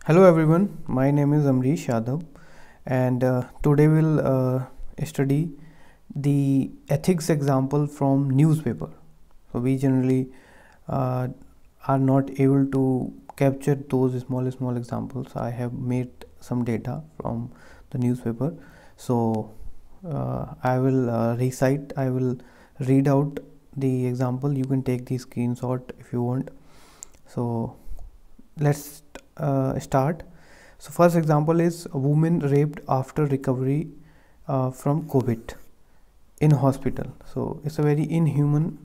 Hello everyone, my name is Amrish Yadav, and today we'll study the ethics example from newspaper. So we generally uh, are not able to capture those small examples. I have made some data from the newspaper. So I will I will read out the example. You can take the screenshot if you want. So let's start. So first example is a woman raped after recovery from COVID in hospital. So it's a very inhuman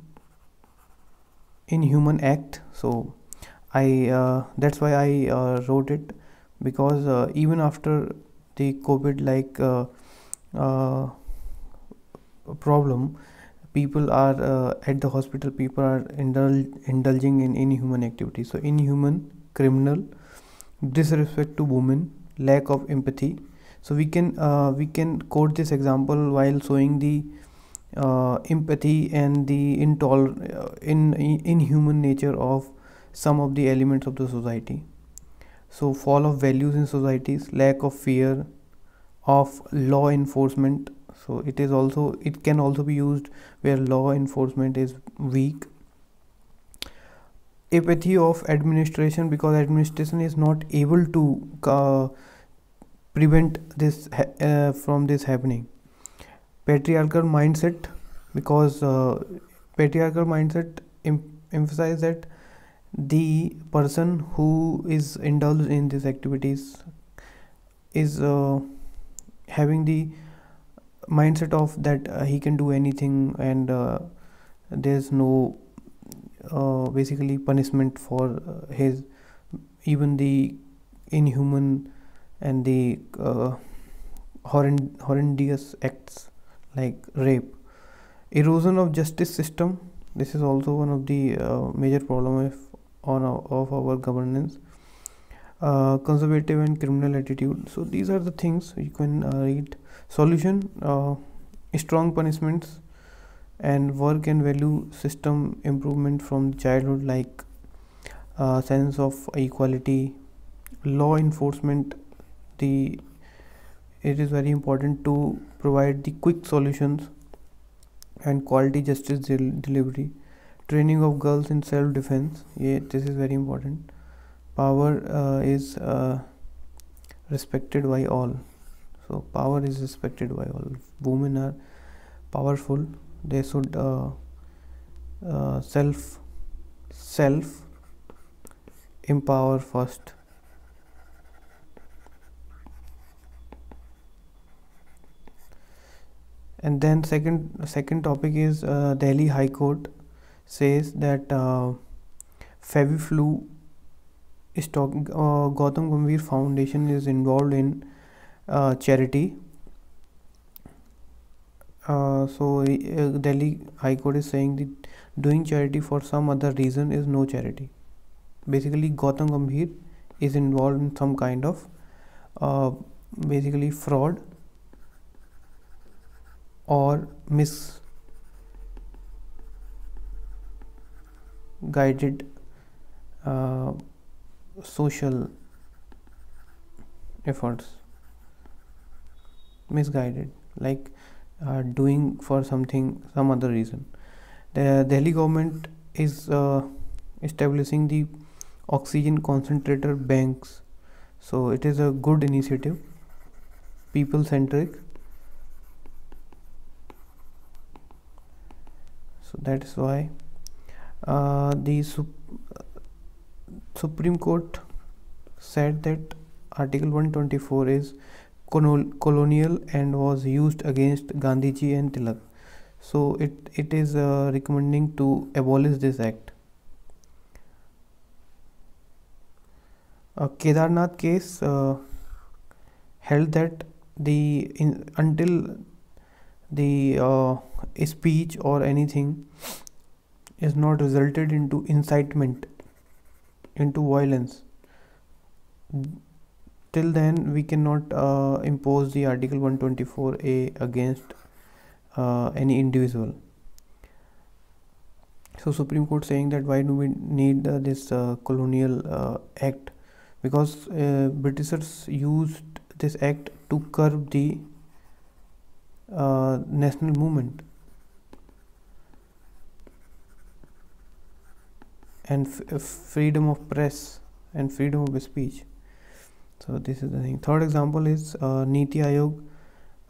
act. So I that's why I wrote it, because even after the COVID uh, problem, people are at the hospital, people are indulging in inhuman activities. So inhuman, criminal, disrespect to women, lack of empathy. So we can quote this example while showing the empathy and the inhuman nature of some of the elements of the society. So fall of values in societies, lack of fear of law enforcement. So it can also be used where law enforcement is weak. Apathy of administration, because administration is not able to prevent this from this happening. Patriarchal mindset, because patriarchal mindset emphasize that the person who is indulged in these activities is having the mindset of that he can do anything, and there's no basically punishment for his even the inhuman and the horrendous acts like rape. Erosion of justice system, this is also one of the major problem of our governance. Conservative and criminal attitude. So these are the things you can read. Solution, strong punishments and work and value system improvement from childhood, like sense of equality. Law enforcement, the it is very important to provide the quick solutions and quality justice delivery. Training of girls in self defense, yeah, this is very important. Power is respected by all. So power is respected by all. Women are powerful, they should self empower first. And then second topic is Delhi High Court says that Feviflu stock Gautam Gambhir Foundation is involved in charity. Delhi High Court is saying that doing charity for some other reason is no charity. Basically, Gautam Gambhir is involved in some kind of basically fraud or misguided social efforts. Misguided, like doing for some other reason. The Delhi government is establishing the oxygen concentrator banks. So it is a good initiative, people centric. So that is why the Supreme Court said that Article 124 is colonial and was used against Gandhiji and Tilak. So it is recommending to abolish this act. Kedarnath case held that until the speech or anything is not resulted into incitement into violence, till then we cannot impose the Article 124A against any individual. So Supreme Court saying that why do we need this colonial act because Britishers used this act to curb the national movement and freedom of press and freedom of speech. So this is the thing. Third example is Niti Aayog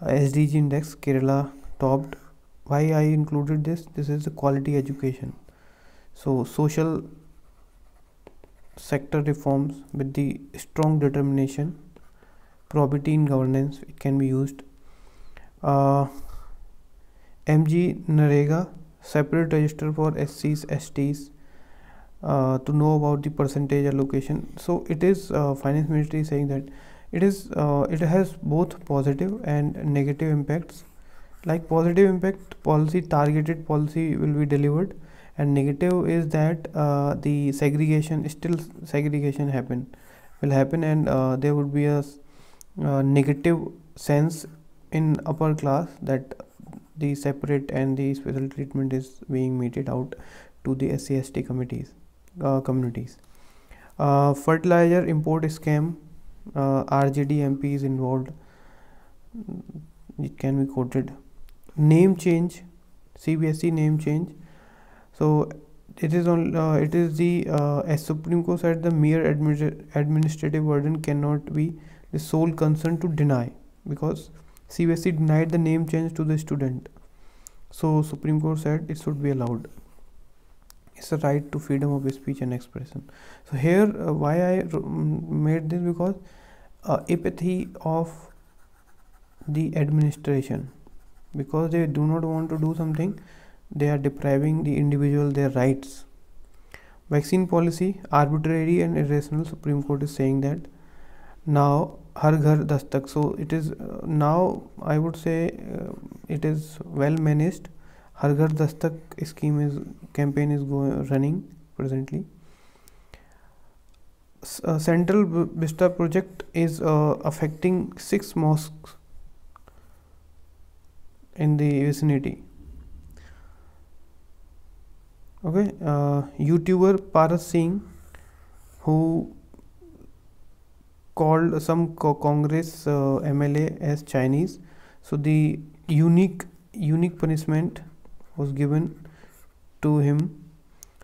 SDG index. Kerala topped. Why I included this? This is the quality education. So social sector reforms with the strong determination, probity in governance, it can be used. MG Narega, separate register for SCs, STs, to know about the percentage allocation. So it is finance ministry saying that it has both positive and negative impacts. Like positive impact, policy, targeted policy will be delivered, and negative is that the segregation will happen, and there would be a negative sense in upper class that the separate and the special treatment is being meted out to the SC/ST communities. Fertilizer import scam, RJD MP is involved, it can be quoted. Name change, CBSE name change. So it is on as Supreme Court said, the mere administrative burden cannot be the sole concern to deny, because CBSE denied the name change to the student. So Supreme Court said it should be allowed. It's a right to freedom of speech and expression. So here why I made this, because apathy of the administration, because they do not want to do something, they are depriving the individual their rights. Vaccine policy, arbitrary and irrational. Supreme Court is saying that now Har Ghar Dastak. So it is now I would say it is well managed. Har Ghar Dastak campaign is running presently. Central Vista project is affecting 6 mosques in the vicinity. Okay, YouTuber Paras Singh, who called some Congress MLA as Chinese, so the unique punishment was given to him,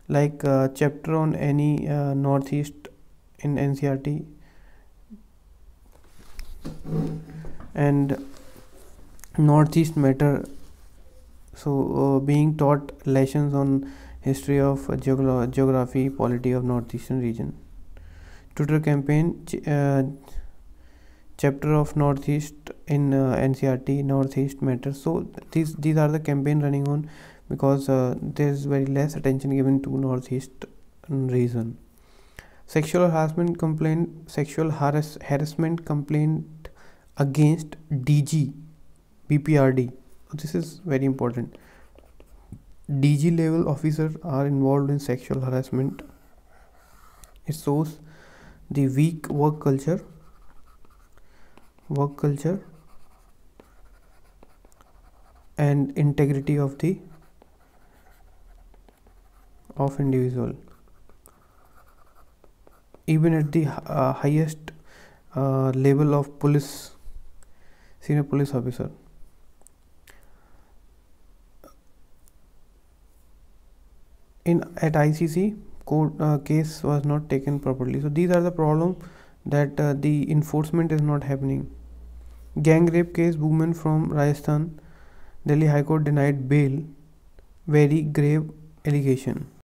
like chapter on any Northeast in NCERT, and Northeast matter. So being taught lessons on history of geography, polity of Northeastern region. Twitter campaign, chapter of Northeast in NCERT, Northeast matter. So these are the campaign running on, because there is very less attention given to Northeast region. Sexual harassment complaint against DG BPRD. This is very important. DG level officers are involved in sexual harassment. It shows the weak work culture and integrity of individual, even at the highest level of police, senior police officer. At ICC, court case was not taken properly. So these are the problems that the enforcement is not happening. Gang rape case, woman from Rajasthan, Delhi High Court denied bail, very grave allegation.